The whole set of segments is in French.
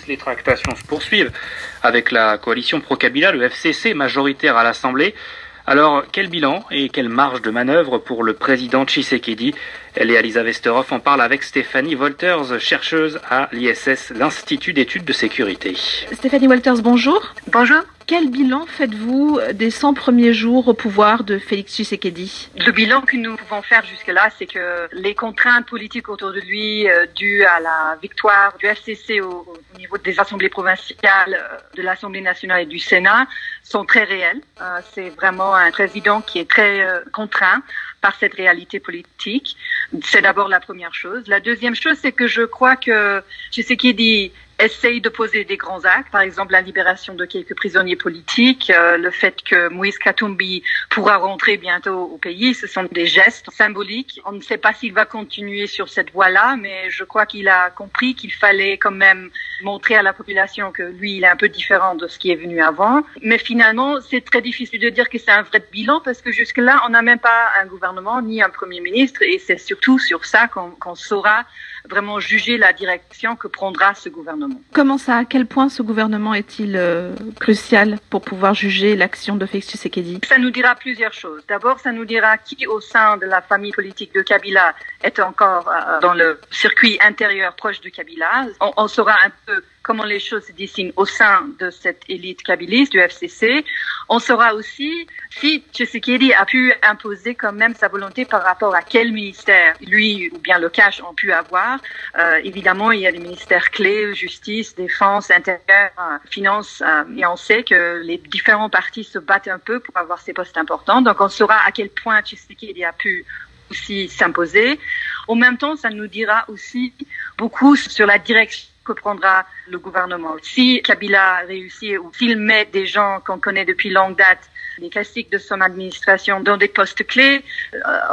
les tractations se poursuivent avec la coalition pro-Kabila, le FCC, majoritaire à l'Assemblée. Alors, quel bilan et quelle marge de manœuvre pour le président Tshisekedi? Léa-Lisa Westerhoff en parle avec Stéphanie Wolters, chercheuse à l'ISS, l'Institut d'études de sécurité. Stéphanie Wolters, bonjour. Bonjour. Quel bilan faites-vous des 100 premiers jours au pouvoir de Félix Tshisekedi? Le bilan que nous pouvons faire jusque-là, c'est que les contraintes politiques autour de lui, dues à la victoire du FCC au niveau des assemblées provinciales, de l'Assemblée nationale et du Sénat, sont très réelles. C'est vraiment un président qui est très contraint par cette réalité politique. C'est d'abord la première chose. La deuxième chose, c'est que je crois que Tshisekedi essaye de poser des grands actes, par exemple la libération de quelques prisonniers politiques, le fait que Moïse Katumbi pourra rentrer bientôt au pays, ce sont des gestes symboliques. On ne sait pas s'il va continuer sur cette voie-là, mais je crois qu'il a compris qu'il fallait quand même montrer à la population que lui, il est un peu différent de ce qui est venu avant. Mais finalement, c'est très difficile de dire que c'est un vrai bilan parce que jusque-là, on n'a même pas un gouvernement ni un premier ministre et c'est surtout sur ça qu'on saura vraiment juger la direction que prendra ce gouvernement. Comment ça? À quel point ce gouvernement est-il crucial pour pouvoir juger l'action de Félix Tshisekedi? Ça nous dira plusieurs choses. D'abord, ça nous dira qui au sein de la famille politique de Kabila est encore dans le circuit intérieur proche de Kabila. On saura un peu comment les choses se dessinent au sein de cette élite kabiliste du FCC. On saura aussi si Tshisekedi a pu imposer quand même sa volonté par rapport à quel ministère lui ou bien le cash ont pu avoir. Évidemment, il y a des ministères clés, justice, défense, intérieur, finances, et on sait que les différents partis se battent un peu pour avoir ces postes importants. Donc on saura à quel point Tshisekedi a pu aussi s'imposer. En même temps, ça nous dira aussi beaucoup sur la direction que prendra le gouvernement. Si Kabila réussit ou s'il met des gens qu'on connaît depuis longue date, les classiques de son administration dans des postes clés,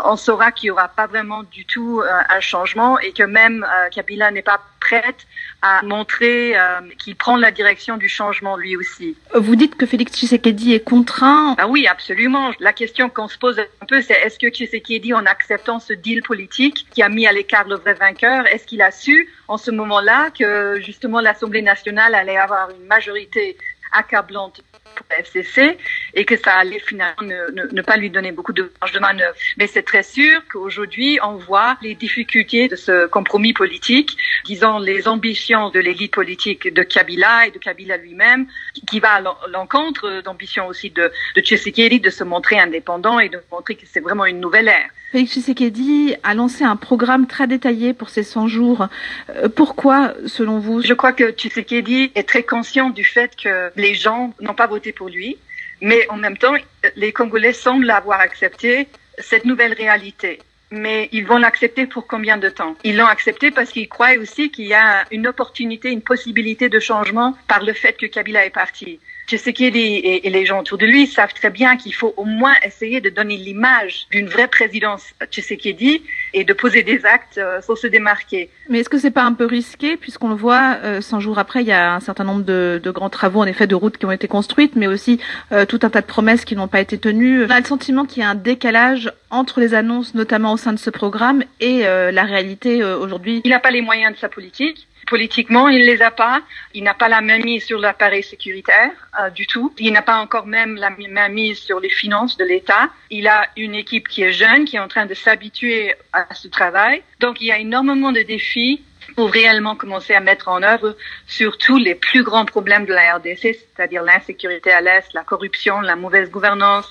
on saura qu'il n'y aura pas vraiment du tout un changement et que même Kabila n'est pas prête à montrer qu'il prend la direction du changement lui aussi. Vous dites que Félix Tshisekedi est contraint. Ah oui, absolument. La question qu'on se pose un peu, c'est est-ce que Tshisekedi, en acceptant ce deal politique qui a mis à l'écart le vrai vainqueur, est-ce qu'il a su en ce moment-là que justement l'Assemblée nationale allait avoir une majorité accablante pour la FCC et que ça allait finalement ne pas lui donner beaucoup de marge de manœuvre. Mais c'est très sûr qu'aujourd'hui, on voit les difficultés de ce compromis politique, disons les ambitions de l'élite politique de Kabila et de Kabila lui-même, qui va à l'encontre d'ambitions aussi de Tshisekedi de se montrer indépendant et de montrer que c'est vraiment une nouvelle ère. Félix Tshisekedi a lancé un programme très détaillé pour ces 100 jours. Pourquoi, selon vous? Je crois que Tshisekedi est très conscient du fait que les gens n'ont pas voté pour lui, mais en même temps, les Congolais semblent avoir accepté cette nouvelle réalité. Mais ils vont l'accepter pour combien de temps? Ils l'ont accepté parce qu'ils croient aussi qu'il y a une opportunité, une possibilité de changement par le fait que Kabila est parti. Tshisekedi et les gens autour de lui savent très bien qu'il faut au moins essayer de donner l'image d'une vraie présidence Tshisekedi et de poser des actes pour se démarquer. Mais est-ce que c'est pas un peu risqué puisqu'on le voit 100 jours après, il y a un certain nombre de grands travaux en effet de routes qui ont été construites, mais aussi tout un tas de promesses qui n'ont pas été tenues. On a le sentiment qu'il y a un décalage entre les annonces, notamment au sein de ce programme, et la réalité aujourd'hui. Il n'a pas les moyens de sa politique. Politiquement, il ne les a pas. Il n'a pas la main mise sur l'appareil sécuritaire du tout. Il n'a pas encore même la main mise sur les finances de l'État. Il a une équipe qui est jeune, qui est en train de s'habituer à ce travail. Donc, il y a énormément de défis pour réellement commencer à mettre en œuvre surtout les plus grands problèmes de la RDC, c'est-à-dire l'insécurité à l'Est, la corruption, la mauvaise gouvernance,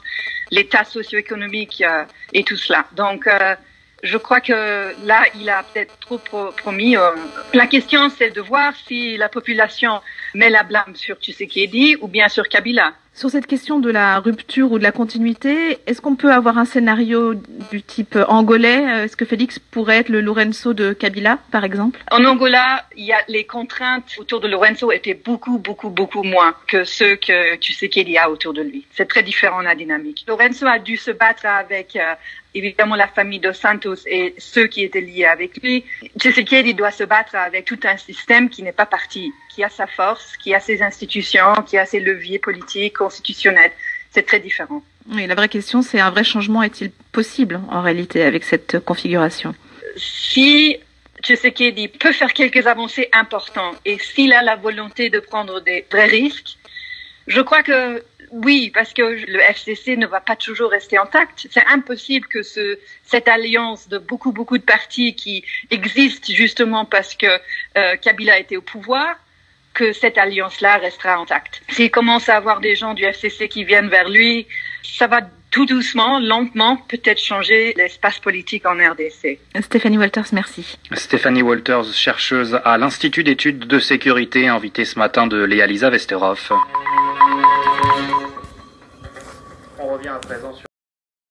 l'état socio-économique et tout cela. Donc, je crois que là, il a peut-être trop promis. La question, c'est de voir si la population met la blâme sur Tshisekedi ou bien sur Kabila. Sur cette question de la rupture ou de la continuité, est-ce qu'on peut avoir un scénario du type angolais? Est-ce que Félix pourrait être le Lourenço de Kabila, par exemple? En Angola, les contraintes autour de Lourenço étaient beaucoup moins que ceux que Tshisekedi a autour de lui. C'est très différent la dynamique. Lourenço a dû se battre avec évidemment la famille dos Santos et ceux qui étaient liés avec lui. Tshisekedi doit se battre avec tout un système qui n'est pas parti, qui a sa force, qui a ses institutions, qui a ses leviers politiques, constitutionnels. C'est très différent. Oui, la vraie question, c'est un vrai changement est-il possible en réalité avec cette configuration? Si Tshisekedi peut faire quelques avancées importantes et s'il a la volonté de prendre des vrais risques, je crois que oui, parce que le FCC ne va pas toujours rester intact. C'est impossible que cette alliance de beaucoup de partis qui existe justement parce que Kabila était au pouvoir, que cette alliance-là restera intacte. S'il commence à avoir des gens du FCC qui viennent vers lui, ça va tout doucement, lentement, peut-être changer l'espace politique en RDC. Stéphanie Walters, merci. Stéphanie Walters, chercheuse à l'Institut d'études de sécurité, invitée ce matin de Léa-Lisa Westerhoff. On revient à présent sur